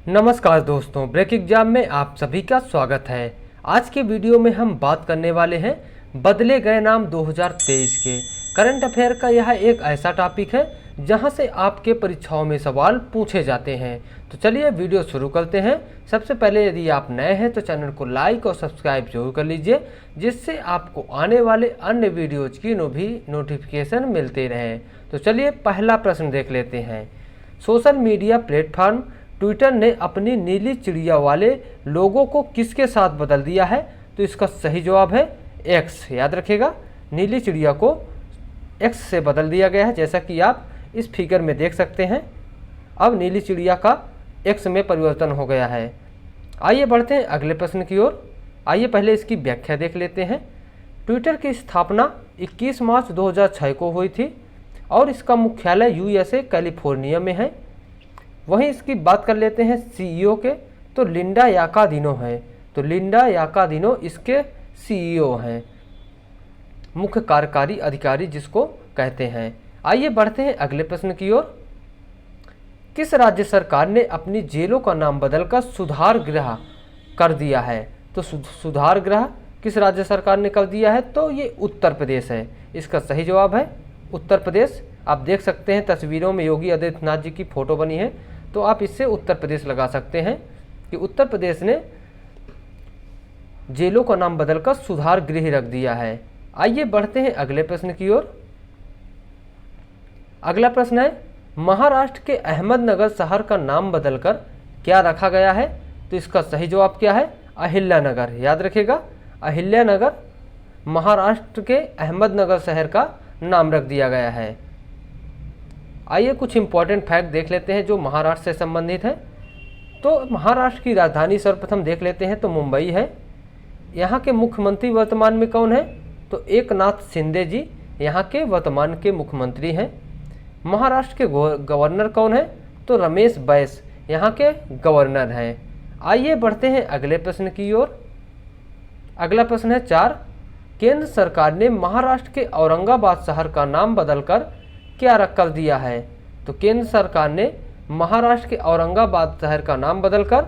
नमस्कार दोस्तों, break exam में आप सभी का स्वागत है। आज के वीडियो में हम बात करने वाले हैं बदले गए नाम 2023 के करंट अफेयर का। यह एक ऐसा टॉपिक है जहां से आपके परीक्षाओं में सवाल पूछे जाते हैं। तो चलिए वीडियो शुरू करते हैं। सबसे पहले यदि आप नए हैं तो चैनल को लाइक और सब्सक्राइब जरूर कर लीजिए, जिससे आपको आने वाले अन्य वीडियोज की नोटिफिकेशन मिलते रहें। तो चलिए पहला प्रश्न देख लेते हैं। सोशल मीडिया प्लेटफॉर्म ट्विटर ने अपनी नीली चिड़िया वाले लोगों को किसके साथ बदल दिया है? तो इसका सही जवाब है एक्स। याद रखिएगा, नीली चिड़िया को एक्स से बदल दिया गया है, जैसा कि आप इस फिगर में देख सकते हैं। अब नीली चिड़िया का एक्स में परिवर्तन हो गया है। आइए बढ़ते हैं अगले प्रश्न की ओर। आइए पहले इसकी व्याख्या देख लेते हैं। ट्विटर की स्थापना 21 मार्च 2006 को हुई थी और इसका मुख्यालय यूएसए कैलिफोर्निया में है। वहीं इसकी बात कर लेते हैं सीईओ के, तो लिंडा याकादिनो है। तो लिंडा याकादिनो इसके सीईओ हैं, मुख्य कार्यकारी अधिकारी जिसको कहते हैं। आइए बढ़ते हैं अगले प्रश्न की ओर। किस राज्य सरकार ने अपनी जेलों का नाम बदलकर सुधार गृह कर दिया है? तो सुधार गृह किस राज्य सरकार ने कर दिया है? तो ये उत्तर प्रदेश है। इसका सही जवाब है उत्तर प्रदेश। आप देख सकते हैं तस्वीरों में योगी आदित्यनाथ जी की फोटो बनी है, तो आप इससे उत्तर प्रदेश लगा सकते हैं कि उत्तर प्रदेश ने जेलों का नाम बदलकर सुधार गृह रख दिया है। आइए बढ़ते हैं अगले प्रश्न की ओर। अगला प्रश्न है, महाराष्ट्र के अहमदनगर शहर का नाम बदलकर क्या रखा गया है? तो इसका सही जवाब क्या है? अहिल्यानगर। याद रखिएगा, अहिल्यानगर महाराष्ट्र के अहमदनगर शहर का नाम रख दिया गया है। आइए कुछ इंपॉर्टेंट फैक्ट देख लेते हैं जो महाराष्ट्र से संबंधित है। तो महाराष्ट्र की राजधानी सर्वप्रथम देख लेते हैं तो मुंबई है। यहाँ के मुख्यमंत्री वर्तमान में कौन है? तो एकनाथ शिंदे जी यहाँ के वर्तमान के मुख्यमंत्री हैं। महाराष्ट्र के गवर्नर कौन है? तो रमेश बैस यहाँ के गवर्नर हैं। आइए बढ़ते हैं अगले प्रश्न की ओर। अगला प्रश्न है 4। केंद्र सरकार ने महाराष्ट्र के औरंगाबाद शहर का नाम बदलकर क्या कर दिया है? तो केंद्र सरकार ने महाराष्ट्र के औरंगाबाद शहर का नाम बदलकर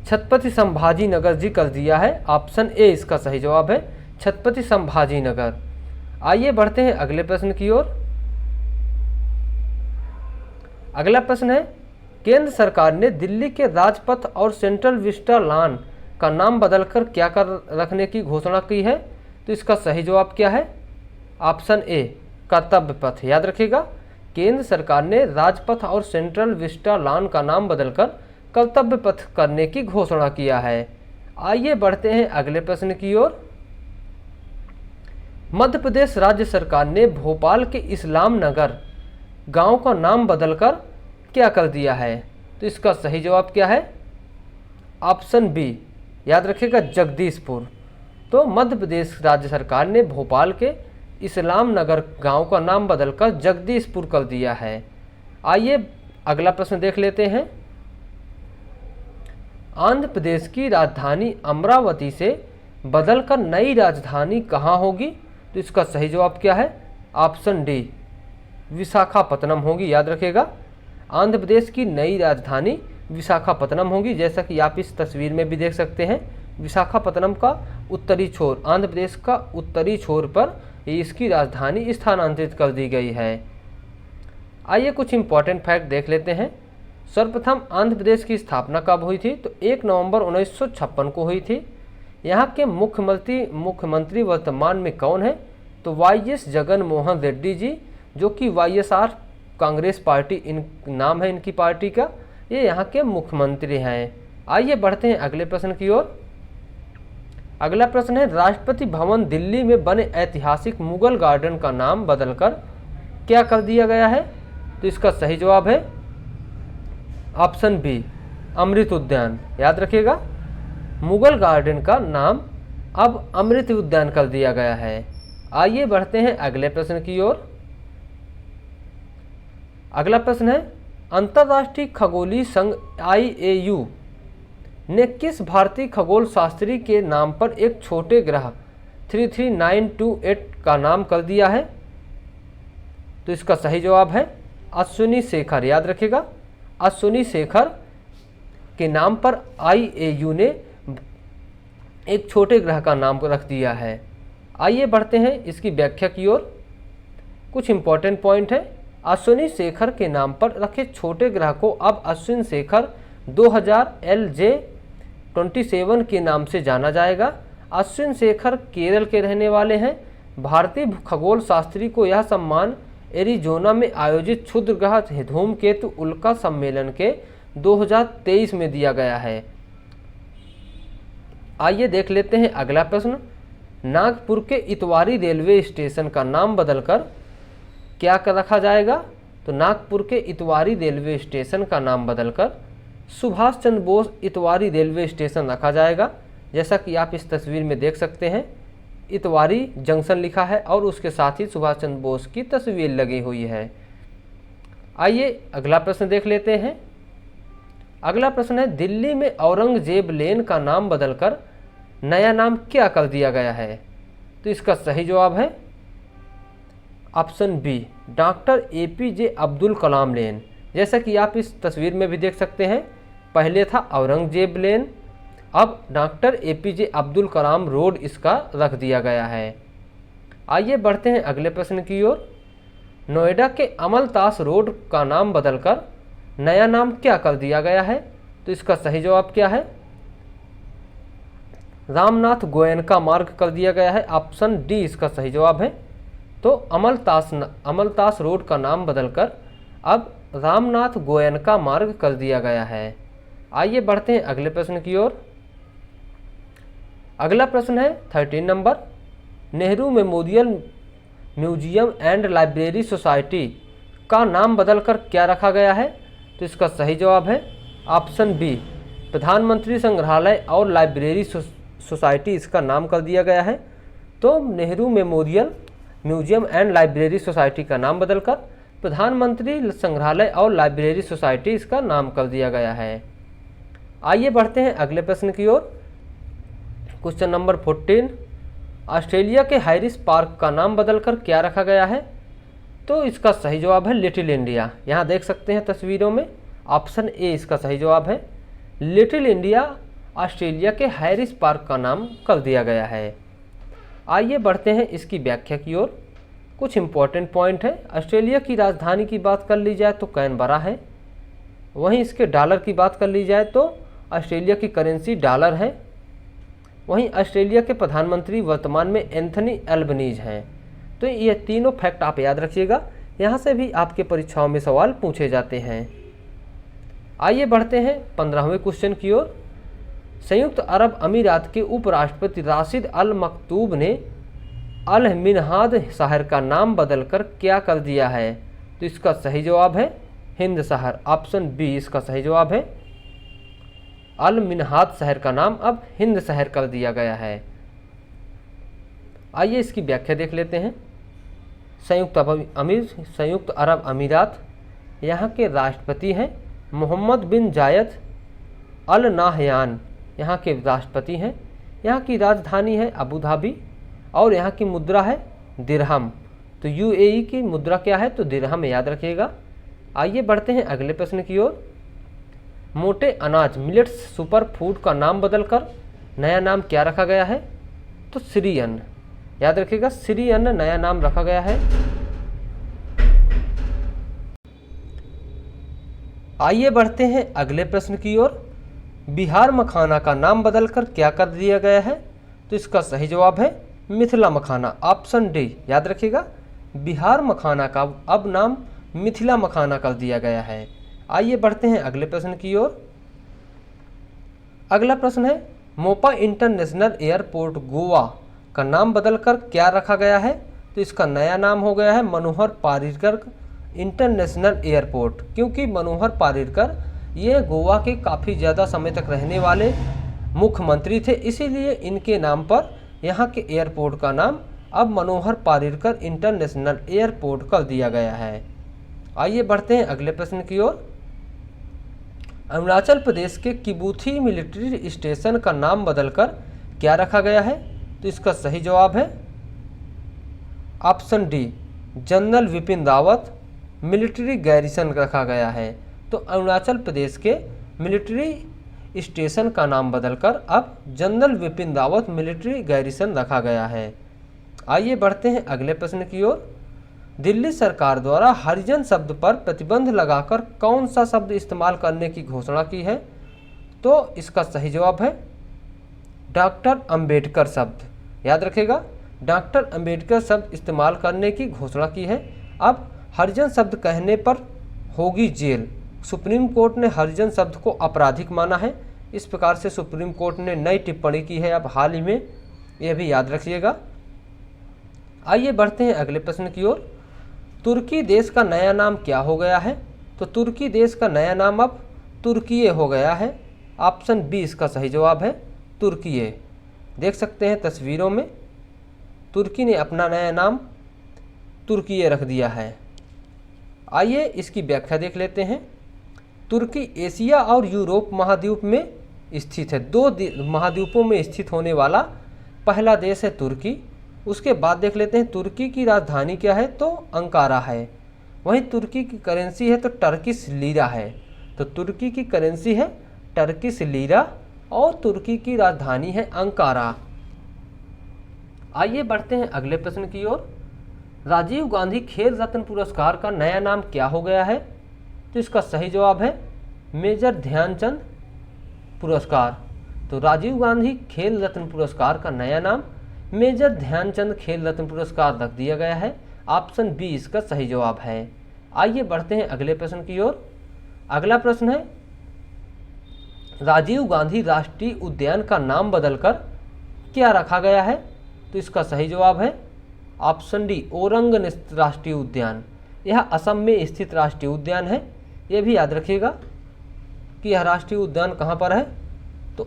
छत्रपति संभाजी नगर जी कर दिया है। ऑप्शन ए इसका सही जवाब है, छत्रपति संभाजी नगर। आइए बढ़ते हैं अगले प्रश्न की ओर। अगला प्रश्न है, केंद्र सरकार ने दिल्ली के राजपथ और सेंट्रल विस्टा लॉन का नाम बदलकर क्या कर रखने की घोषणा की है? तो इसका सही जवाब क्या है? ऑप्शन ए कर्तव्य पथ। याद रखिएगा, केंद्र सरकार ने राजपथ और सेंट्रल विस्टा लॉन का नाम बदलकर कर्तव्य पथ करने की घोषणा किया है। आइए बढ़ते हैं अगले प्रश्न की ओर। मध्य प्रदेश राज्य सरकार ने भोपाल के इस्लाम नगर गांव का नाम बदलकर क्या कर दिया है? तो इसका सही जवाब क्या है? Option B. याद रखिएगा, जगदीशपुर। तो मध्य प्रदेश राज्य सरकार ने भोपाल के इस्लाम नगर गांव का नाम बदलकर जगदीशपुर कर दिया है। आइए अगला प्रश्न देख लेते हैं। आंध्र प्रदेश की राजधानी अमरावती से बदलकर नई राजधानी कहाँ होगी? तो इसका सही जवाब क्या है? ऑप्शन डी विशाखापत्तनम होगी। याद रखिएगा, आंध्र प्रदेश की नई राजधानी विशाखापत्तनम होगी। जैसा कि आप इस तस्वीर में भी देख सकते हैं, विशाखापत्तनम का उत्तरी छोर, आंध्र प्रदेश का उत्तरी छोर पर इसकी राजधानी स्थानांतरित कर दी गई है। आइए कुछ इंपॉर्टेंट फैक्ट देख लेते हैं। सर्वप्रथम आंध्र प्रदेश की स्थापना कब हुई थी? तो 1 नवंबर 1956 को हुई थी। यहाँ के मुख्यमंत्री वर्तमान में कौन है? तो वाईएस जगन मोहन रेड्डी जी, जो कि वाईएसआर कांग्रेस पार्टी नाम है इनकी पार्टी का। ये यहाँ के मुख्यमंत्री हैं। आइए बढ़ते हैं अगले प्रश्न की ओर। अगला प्रश्न है, राष्ट्रपति भवन दिल्ली में बने ऐतिहासिक मुगल गार्डन का नाम बदलकर क्या कर दिया गया है? तो इसका सही जवाब है ऑप्शन बी अमृत उद्यान। याद रखिएगा, मुगल गार्डन का नाम अब अमृत उद्यान कर दिया गया है। आइए बढ़ते हैं अगले प्रश्न की ओर। अगला प्रश्न है, अंतर्राष्ट्रीय खगोलीय संघ IAU ने किस भारतीय खगोल शास्त्री के नाम पर एक छोटे ग्रह 33928 का नाम कर दिया है? तो इसका सही जवाब है अश्विनी शेखर। याद रखिएगा, अश्विनी शेखर के नाम पर IAU ने एक छोटे ग्रह का नाम रख दिया है। आइए बढ़ते हैं इसकी व्याख्या की ओर। कुछ इंपॉर्टेंट पॉइंट है। अश्विनी शेखर के नाम पर रखे छोटे ग्रह को अब अश्विन शेखर 2000 LJ27 के नाम से जाना जाएगा। अश्विन शेखर केरल के रहने वाले हैं। भारतीय खगोल शास्त्री को यह सम्मान एरिजोना में आयोजित क्षुद्र ग्रह धूमकेतु उल्का सम्मेलन के 2023 में दिया गया है। आइए देख लेते हैं अगला प्रश्न। नागपुर के इतवारी रेलवे स्टेशन का नाम बदलकर क्या कर रखा जाएगा? तो नागपुर के इतवारी रेलवे स्टेशन का नाम बदलकर सुभाष चंद्र बोस इतवारी रेलवे स्टेशन रखा जाएगा। जैसा कि आप इस तस्वीर में देख सकते हैं, इतवारी जंक्शन लिखा है और उसके साथ ही सुभाष चंद्र बोस की तस्वीर लगी हुई है। आइए अगला प्रश्न देख लेते हैं। अगला प्रश्न है, दिल्ली में औरंगजेब लेन का नाम बदलकर नया नाम क्या कर दिया गया है? तो इसका सही जवाब है option B, doctor APJ Abdul Kalam लेन। जैसा कि आप इस तस्वीर में भी देख सकते हैं, पहले था औरंगजेब लेन, अब डॉक्टर APJ अब्दुल कलाम रोड इसका रख दिया गया है। आइए बढ़ते हैं अगले प्रश्न की ओर। नोएडा के अमलतास रोड का नाम बदलकर नया नाम क्या कर दिया गया है? तो इसका सही जवाब क्या है? रामनाथ गोयनका मार्ग कर दिया गया है। ऑप्शन डी इसका सही जवाब है। तो अमलतास रोड का नाम बदलकर अब रामनाथ गोयनका मार्ग कर दिया गया है। आइए बढ़ते हैं अगले प्रश्न की ओर। अगला प्रश्न है 13 number. Nehru memorial museum and library society का नाम बदलकर क्या रखा गया है? तो इसका सही जवाब है ऑप्शन बी, प्रधानमंत्री संग्रहालय और लाइब्रेरी सोसाइटी इसका नाम कर दिया गया है। तो Nehru memorial museum and library society का नाम बदलकर प्रधानमंत्री संग्रहालय और लाइब्रेरी सोसाइटी इसका नाम कर दिया गया है। आइए बढ़ते हैं अगले प्रश्न की ओर। Question number 14। ऑस्ट्रेलिया के हैरिस पार्क का नाम बदलकर क्या रखा गया है? तो इसका सही जवाब है लिटिल इंडिया। यहाँ देख सकते हैं तस्वीरों में, ऑप्शन ए इसका सही जवाब है। लिटिल इंडिया ऑस्ट्रेलिया के हैरिस पार्क का नाम कर दिया गया है। आइए बढ़ते हैं इसकी व्याख्या की ओर। कुछ इंपॉर्टेंट पॉइंट है। ऑस्ट्रेलिया की राजधानी की बात कर ली जाए तो कैनबरा है। वहीं इसके डॉलर की बात कर ली जाए तो ऑस्ट्रेलिया की करेंसी डॉलर है। वहीं ऑस्ट्रेलिया के प्रधानमंत्री वर्तमान में एंथनी एल्बनीज हैं। तो ये तीनों फैक्ट आप याद रखिएगा, यहाँ से भी आपके परीक्षाओं में सवाल पूछे जाते हैं। आइए बढ़ते हैं 15वें क्वेश्चन की ओर। संयुक्त अरब अमीरात के उपराष्ट्रपति राशिद अल मकतूब ने अल मिनहाद शहर का नाम बदलकर क्या कर दिया है? तो इसका सही जवाब है हिंद शहर। ऑप्शन बी इसका सही जवाब है। अल मिनहाद शहर का नाम अब हिंद शहर कर दिया गया है। आइए इसकी व्याख्या देख लेते हैं। संयुक्त अरब अमीरात, यहाँ के राष्ट्रपति हैं मोहम्मद बिन जायद अल नाहयान, यहाँ के राष्ट्रपति हैं। यहाँ की राजधानी है अबू धाबी और यहाँ की मुद्रा है दिरहम। तो UAE की मुद्रा क्या है? तो दिरहम, याद रखिएगा। आइए बढ़ते हैं अगले प्रश्न की ओर। मोटे अनाज मिलेट्स सुपर फूड का नाम बदलकर नया नाम क्या रखा गया है? तो श्री अन्न, याद रखिएगा, श्री अन्न नया नाम रखा गया है। आइए बढ़ते हैं अगले प्रश्न की ओर। बिहार मखाना का नाम बदलकर क्या कर दिया गया है? तो इसका सही जवाब है मिथिला मखाना। ऑप्शन डी, याद रखिएगा, बिहार मखाना का अब नाम मिथिला मखाना कर दिया गया है। आइए बढ़ते हैं अगले प्रश्न की ओर। अगला प्रश्न है, मोपा इंटरनेशनल एयरपोर्ट गोवा का नाम बदलकर क्या रखा गया है? तो इसका नया नाम हो गया है मनोहर पार्रिकर इंटरनेशनल एयरपोर्ट, क्योंकि मनोहर पार्रिकर ये गोवा के काफ़ी ज़्यादा समय तक रहने वाले मुख्यमंत्री थे, इसीलिए इनके नाम पर यहाँ के एयरपोर्ट का नाम अब मनोहर पार्रिकर इंटरनेशनल एयरपोर्ट कर दिया गया है। आइए बढ़ते हैं अगले प्रश्न की ओर। अरुणाचल प्रदेश के किबूथी मिलिट्री स्टेशन का नाम बदलकर क्या रखा गया है? तो इसका सही जवाब है option D, general Vipin Rawat military garrison रखा गया है। तो अरुणाचल प्रदेश के मिलिट्री स्टेशन का नाम बदलकर अब general Vipin Rawat military garrison रखा गया है। आइए बढ़ते हैं अगले प्रश्न की ओर। दिल्ली सरकार द्वारा हरिजन शब्द पर प्रतिबंध लगाकर कौन सा शब्द इस्तेमाल करने की घोषणा की है? तो इसका सही जवाब है डॉक्टर अंबेडकर शब्द। याद रखेगा, डॉक्टर अंबेडकर शब्द इस्तेमाल करने की घोषणा की है। अब हरिजन शब्द कहने पर होगी जेल। सुप्रीम कोर्ट ने हरिजन शब्द को आपराधिक माना है। इस प्रकार से सुप्रीम कोर्ट ने नई टिप्पणी की है अब हाल ही में, यह भी याद रखिएगा। आइए बढ़ते हैं अगले प्रश्न की ओर। तुर्की देश का नया नाम क्या हो गया है? तो तुर्की देश का नया नाम अब तुर्कीये हो गया है। ऑप्शन बी इसका सही जवाब है, तुर्कीये। देख सकते हैं तस्वीरों में, तुर्की ने अपना नया नाम तुर्कीये रख दिया है। आइए इसकी व्याख्या देख लेते हैं। तुर्की एशिया और यूरोप महाद्वीप में स्थित है। दो महाद्वीपों में स्थित होने वाला पहला देश है तुर्की। उसके बाद देख लेते हैं तुर्की की राजधानी क्या है? तो अंकारा है। वहीं तुर्की की करेंसी है तो टर्किश लीरा है। तो तुर्की की करेंसी है टर्किश लीरा और तुर्की की राजधानी है अंकारा। आइए बढ़ते हैं अगले प्रश्न की ओर। राजीव गांधी खेल रत्न पुरस्कार का नया नाम क्या हो गया है? तो इसका सही जवाब है मेजर ध्यानचंद पुरस्कार। तो राजीव गांधी खेल रत्न पुरस्कार का नया नाम मेजर ध्यानचंद खेल रत्न पुरस्कार रख दिया गया है। ऑप्शन बी इसका सही जवाब है। आइए बढ़ते हैं अगले प्रश्न की ओर। अगला प्रश्न है, राजीव गांधी राष्ट्रीय उद्यान का नाम बदलकर क्या रखा गया है? तो इसका सही जवाब है ऑप्शन डी ओरंग राष्ट्रीय उद्यान। यह असम में स्थित राष्ट्रीय उद्यान है। यह भी याद रखिएगा कि यह राष्ट्रीय उद्यान कहाँ पर है? तो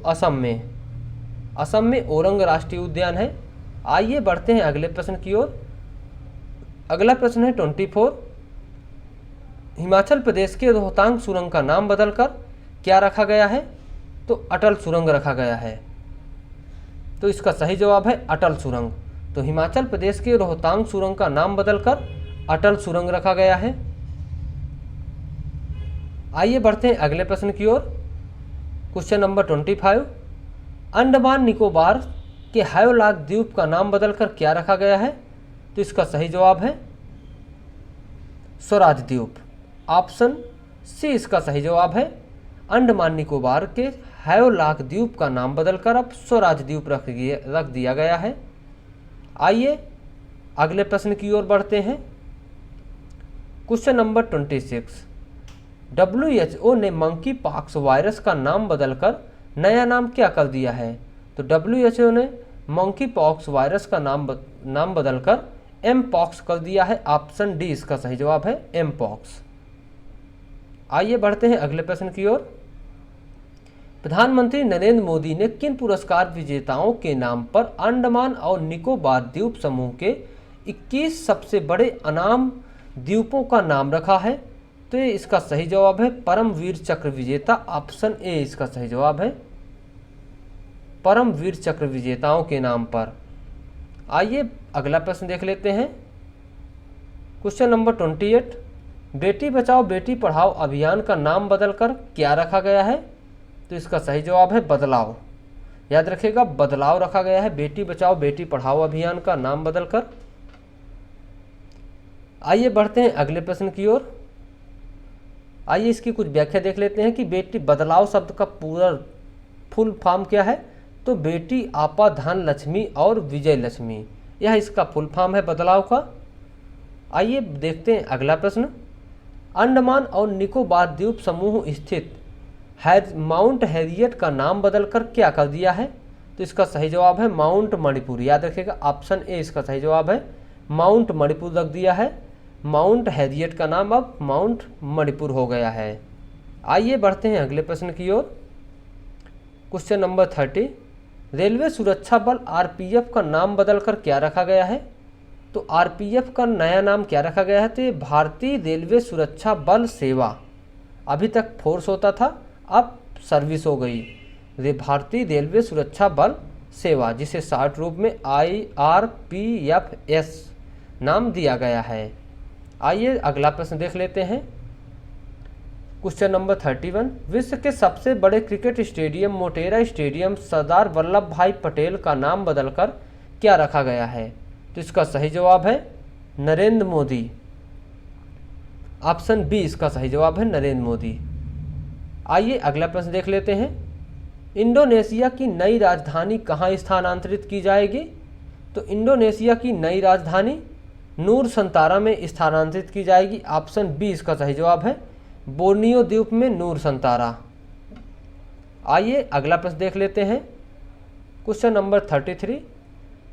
असम में ओरंग राष्ट्रीय उद्यान है। आइए बढ़ते हैं अगले प्रश्न की ओर। अगला प्रश्न है 24। हिमाचल प्रदेश के रोहतांग सुरंग का नाम बदलकर क्या रखा गया है? तो अटल सुरंग रखा गया है। तो इसका सही जवाब है अटल सुरंग। तो हिमाचल प्रदेश के रोहतांग सुरंग का नाम बदलकर अटल सुरंग रखा गया है। आइए बढ़ते हैं अगले प्रश्न की ओर। Question number 25। अंडमान निकोबार के हैवलॉक द्वीप का नाम बदलकर क्या रखा गया है? तो इसका सही जवाब है स्वराज द्वीप। ऑप्शन सी इसका सही जवाब है। अंडमान निकोबार के हैवलॉक द्वीप का नाम बदलकर अब स्वराज द्वीप रख दिया गया है। आइए अगले प्रश्न की ओर बढ़ते हैं। Question number 26। WHO ने मंकी पॉक्स वायरस का नाम बदलकर नया नाम क्या कर दिया है? तो WHO ने मंकी पॉक्स वायरस का नाम बदलकर एम पॉक्स कर दिया है। ऑप्शन डी इसका सही जवाब है एम पॉक्स। आइए बढ़ते हैं अगले प्रश्न की ओर। प्रधानमंत्री नरेंद्र मोदी ने किन पुरस्कार विजेताओं के नाम पर अंडमान और निकोबार द्वीप समूह के 21 सबसे बड़े अनाम द्वीपों का नाम रखा है? तो इसका सही जवाब है परमवीर चक्र विजेता। ऑप्शन ए इसका सही जवाब है परमवीर चक्र विजेताओं के नाम पर। आइए अगला प्रश्न देख लेते हैं। Question number 28। बेटी बचाओ बेटी पढ़ाओ अभियान का नाम बदलकर क्या रखा गया है? तो इसका सही जवाब है बदलाव। याद रखिएगा, बदलाव रखा गया है बेटी बचाओ बेटी पढ़ाओ अभियान का नाम बदलकर। आइए बढ़ते हैं अगले प्रश्न की ओर। आइए इसकी कुछ व्याख्या देख लेते हैं कि बेटी बदलाव शब्द का पूरा फुल फॉर्म क्या है? तो बेटी आपा धन लक्ष्मी और विजय लक्ष्मी, यह इसका फुल फॉर्म है बदलाव का। आइए देखते हैं अगला प्रश्न। अंडमान और निकोबार द्वीप समूह स्थित माउंट हैरियट का नाम बदलकर क्या कर दिया है? तो इसका सही जवाब है माउंट मणिपुर। याद रखिएगा, ऑप्शन ए इसका सही जवाब है माउंट मणिपुर रख दिया है। माउंट हैरियट का नाम अब माउंट मणिपुर हो गया है। आइए बढ़ते हैं अगले प्रश्न की ओर। Question number 30। रेलवे सुरक्षा बल RPF का नाम बदलकर क्या रखा गया है? तो RPF का नया नाम क्या रखा गया है? तो ये भारतीय रेलवे सुरक्षा बल सेवा, अभी तक फोर्स होता था अब सर्विस हो गई। भारतीय रेलवे सुरक्षा बल सेवा, जिसे शॉर्ट रूप में IRPFS नाम दिया गया है। आइए अगला प्रश्न देख लेते हैं। क्वेश्चन नंबर 31, विश्व के सबसे बड़े cricket stadium Motera stadium Sardar Vallabh भाई पटेल का नाम बदलकर क्या रखा गया है? तो इसका सही जवाब है नरेंद्र मोदी। ऑप्शन बी इसका सही जवाब है नरेंद्र मोदी। आइए अगला प्रश्न देख लेते हैं। इंडोनेशिया की नई राजधानी कहाँ स्थानांतरित की जाएगी? तो इंडोनेशिया की नई राजधानी नूर संतारा में स्थानांतरित की जाएगी। ऑप्शन बी इसका सही जवाब है बोर्नियो द्वीप में नूर संतारा। आइए अगला प्रश्न देख लेते हैं। क्वेश्चन नंबर 33,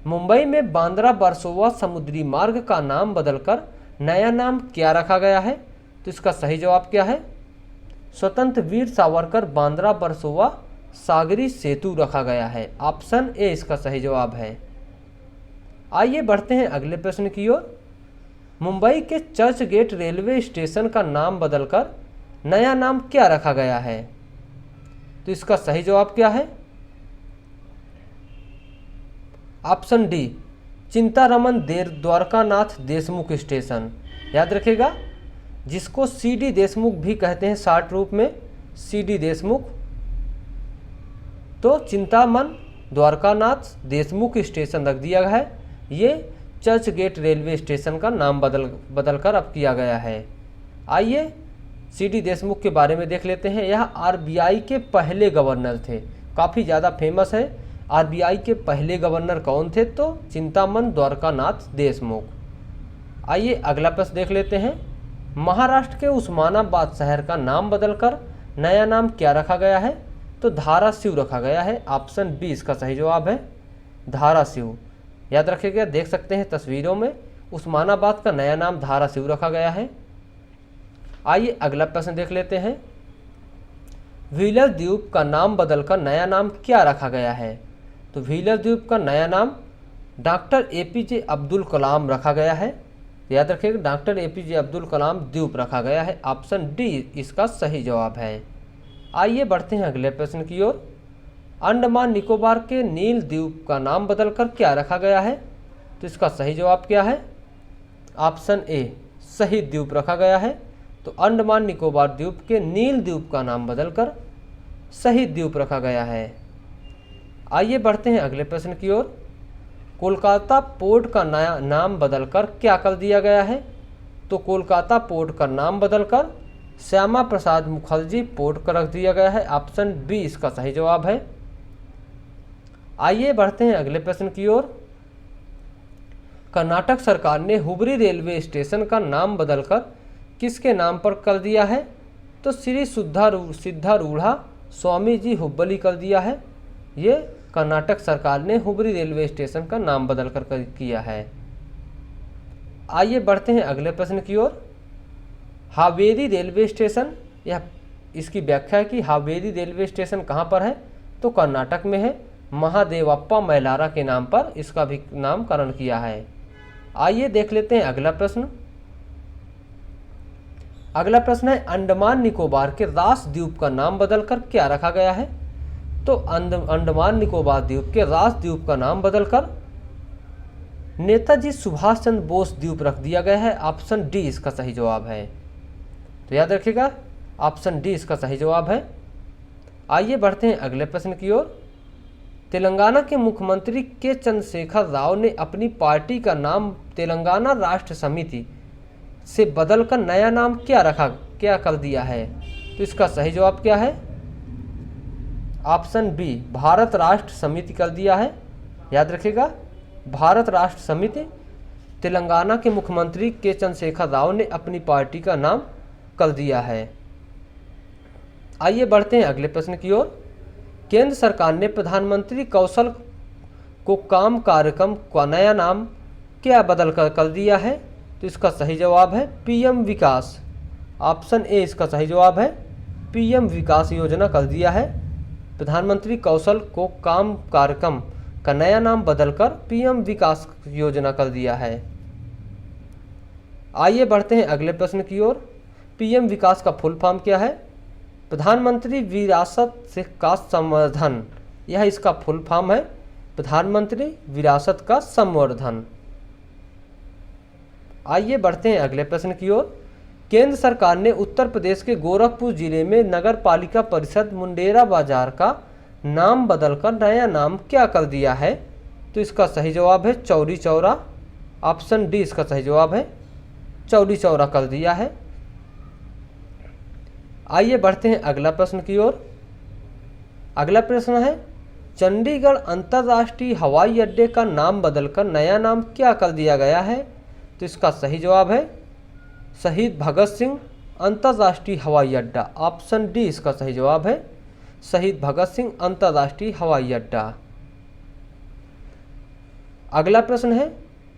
मुंबई में बांद्रा वर्सोवा समुद्री मार्ग का नाम बदलकर नया नाम क्या रखा गया है? तो इसका सही जवाब क्या है? स्वतंत्र वीर सावरकर बांद्रा वर्सोवा सागरी सेतु रखा गया है। ऑप्शन ए इसका सही जवाब है। आइए बढ़ते हैं अगले प्रश्न की ओर। मुंबई के चर्च गेट रेलवे स्टेशन का नाम बदलकर नया नाम क्या रखा गया है? तो इसका सही जवाब क्या है? Option D Chintaraman Dwarkanath Deshmukh station. याद रखिएगा, जिसको सीडी देशमुख भी कहते हैं शॉर्ट रूप में, सीडी देशमुख। तो चिंतामन द्वारकानाथ देशमुख स्टेशन रख दिया गया है। ये चर्च गेट रेलवे स्टेशन का नाम बदलकर अब किया गया है। आइए सीडी देशमुख के बारे में देख लेते हैं। यह आरबीआई के पहले गवर्नर थे, काफ़ी ज़्यादा फेमस है। आरबीआई के पहले गवर्नर कौन थे? तो चिंतामन द्वारकानाथ देशमुख। आइए अगला प्रश्न देख लेते हैं। महाराष्ट्र के उस्मानाबाद शहर का नाम बदलकर नया नाम क्या रखा गया है? तो धाराशिव रखा गया है। ऑप्शन बी इसका सही जवाब है धाराशिव। याद रखिएगा, देख सकते हैं तस्वीरों में उस्मानाबाद का नया नाम धाराशिव रखा गया है। आइए अगला प्रश्न देख लेते हैं। व्हीलर द्वीप का नाम बदलकर नया नाम क्या रखा गया है? तो व्हीलर द्वीप का नया नाम डॉक्टर एपीजे अब्दुल कलाम रखा गया है। याद रखिएगा, डॉक्टर एपीजे अब्दुल कलाम द्वीप रखा गया है। ऑप्शन डी इसका सही जवाब है। आइए बढ़ते हैं अगले प्रश्न की ओर। अंडमान निकोबार के नील द्वीप का नाम बदलकर क्या रखा गया है? तो इसका सही जवाब क्या है? ऑप्शन ए शहीद द्वीप रखा गया है। तो अंडमान निकोबार द्वीप के नील द्वीप का नाम बदलकर शहीद द्वीप रखा गया है। आइए बढ़ते हैं अगले प्रश्न की ओर। कोलकाता पोर्ट का नया नाम बदलकर क्या कर दिया गया है? तो कोलकाता पोर्ट का नाम बदलकर श्यामा प्रसाद मुखर्जी पोर्ट का रख दिया गया है। ऑप्शन बी इसका सही जवाब है। आइए बढ़ते हैं अगले प्रश्न की ओर। कर्नाटक सरकार ने हुबरी रेलवे स्टेशन का नाम बदलकर किसके नाम पर कर दिया है? तो श्री सिद्धारूढ़ा स्वामी जी हुब्बली कर दिया है। ये कर्नाटक सरकार ने हुबरी रेलवे स्टेशन का नाम बदलकर किया है। आइए बढ़ते हैं अगले प्रश्न की ओर। हावेरी रेलवे स्टेशन, यह इसकी व्याख्या है कि हावेरी रेलवे स्टेशन कहाँ पर है? तो कर्नाटक में है। महादेवप्पा मैलारा के नाम पर इसका भी नामकरण किया है। आइए देख लेते हैं अगला प्रश्न। अगला प्रश्न है अंडमान निकोबार के रास द्वीप का नाम बदलकर क्या रखा गया है? तो अंडमान निकोबार द्वीप के रास द्वीप का नाम बदलकर नेताजी सुभाष चंद्र बोस द्वीप रख दिया गया है। ऑप्शन डी इसका सही जवाब है। तो याद रखिएगा, ऑप्शन डी इसका सही जवाब है। आइए बढ़ते हैं अगले प्रश्न की ओर। तेलंगाना के मुख्यमंत्री के चंद्रशेखर राव ने अपनी पार्टी का नाम तेलंगाना राष्ट्र समिति से बदलकर नया नाम क्या कर दिया है? तो इसका सही जवाब क्या है? ऑप्शन बी भारत राष्ट्र समिति कर दिया है। याद रखिएगा, भारत राष्ट्र समिति तेलंगाना के मुख्यमंत्री के चंद्रशेखर राव ने अपनी पार्टी का नाम कर दिया है। आइए बढ़ते हैं अगले प्रश्न की ओर। केंद्र सरकार ने प्रधानमंत्री कौशल को काम कार्यक्रम का नया नाम क्या बदल कर दिया है? तो इसका सही जवाब है पीएम विकास। ऑप्शन ए इसका सही जवाब है, पीएम विकास योजना कर दिया है। प्रधानमंत्री कौशल को काम कार्यक्रम का नया नाम बदलकर पीएम विकास योजना कर दिया है। आइए बढ़ते हैं अगले प्रश्न की ओर। पीएम विकास का फुल फॉर्म क्या है? प्रधानमंत्री विरासत का संवर्धन, यह इसका फुल फॉर्म है, प्रधानमंत्री विरासत का संवर्धन। आइए बढ़ते हैं अगले प्रश्न की ओर। केंद्र सरकार ने उत्तर प्रदेश के गोरखपुर जिले में नगर पालिका परिषद मुंडेरा बाजार का नाम बदलकर नया नाम क्या कर दिया है? तो इसका सही जवाब है चौरी चौरा। ऑप्शन डी इसका सही जवाब है, चौरी चौरा कर दिया है। आइए बढ़ते हैं अगला प्रश्न की ओर। अगला प्रश्न है, चंडीगढ़ अंतर्राष्ट्रीय हवाई अड्डे का नाम बदलकर नया नाम क्या कर दिया गया है? तो इसका सही जवाब है शहीद भगत सिंह अंतर्राष्ट्रीय हवाई अड्डा। ऑप्शन डी इसका सही जवाब है, शहीद भगत सिंह अंतर्राष्ट्रीय हवाई अड्डा। अगला प्रश्न है,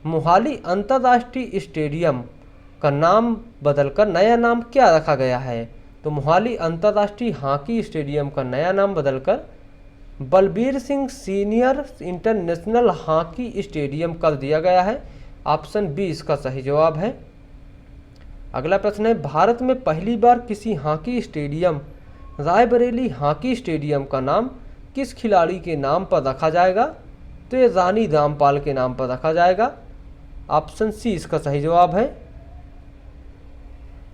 मोहाली अंतर्राष्ट्रीय स्टेडियम का नाम बदलकर नया नाम क्या रखा गया है? तो मोहाली अंतर्राष्ट्रीय हॉकी स्टेडियम का नया नाम बदलकर Balbir Singh senior international hockey stadium कर दिया गया है। ऑप्शन बी इसका सही जवाब है। अगला प्रश्न है, भारत में पहली बार किसी hockey stadium Raebareli hockey stadium का नाम किस खिलाड़ी के नाम पर रखा जाएगा? तो ये रानी रामपाल के नाम पर रखा जाएगा। ऑप्शन सी इसका सही जवाब है,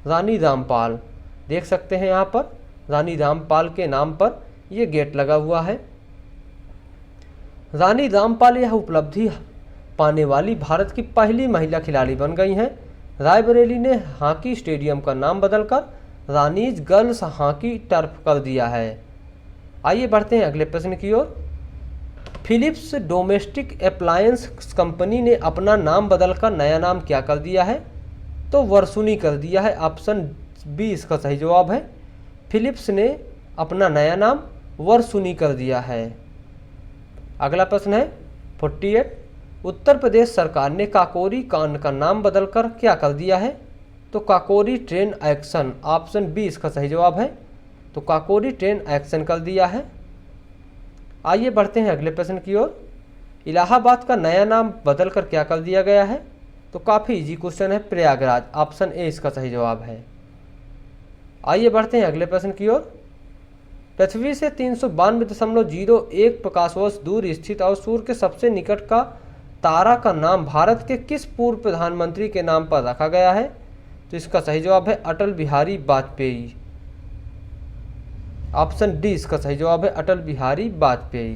रानी रामपाल। देख सकते हैं यहाँ पर रानी रामपाल के नाम पर ये गेट लगा हुआ है। रानी रामपाल यह उपलब्धि पाने वाली भारत की पहली महिला खिलाड़ी बन गई हैं। रायबरेली ने हॉकी स्टेडियम का नाम बदलकर रानीज गर्ल्स हॉकी टर्फ कर दिया है। आइए बढ़ते हैं अगले प्रश्न की ओर। फिलिप्स डोमेस्टिक अप्लायंस कंपनी ने अपना नाम बदलकर नया नाम क्या कर दिया है? तो वर्सुनी कर दिया है। ऑप्शन बी इसका सही जवाब है, फिलिप्स ने अपना नया नाम वर्सुनी कर दिया है। अगला प्रश्न है 48, उत्तर प्रदेश सरकार ने काकोरी कांड का नाम बदलकर क्या कर दिया है? तो Kakori train action. Option B इसका सही जवाब है, तो काकोरी ट्रेन एक्शन कर दिया है। आइए बढ़ते हैं अगले प्रश्न की ओर। इलाहाबाद का नया नाम बदलकर क्या कर दिया गया है? तो काफ़ी इजी क्वेश्चन है, प्रयागराज। ऑप्शन ए इसका सही जवाब है। आइए बढ़ते हैं अगले प्रश्न की ओर। पृथ्वी से 392.01 प्रकाश वर्ष दूर स्थित और सूर्य के सबसे निकट का तारा का नाम भारत के किस पूर्व प्रधानमंत्री के नाम पर रखा गया है? तो इसका सही जवाब है अटल बिहारी वाजपेयी। ऑप्शन डी इसका सही जवाब है, अटल बिहारी वाजपेयी।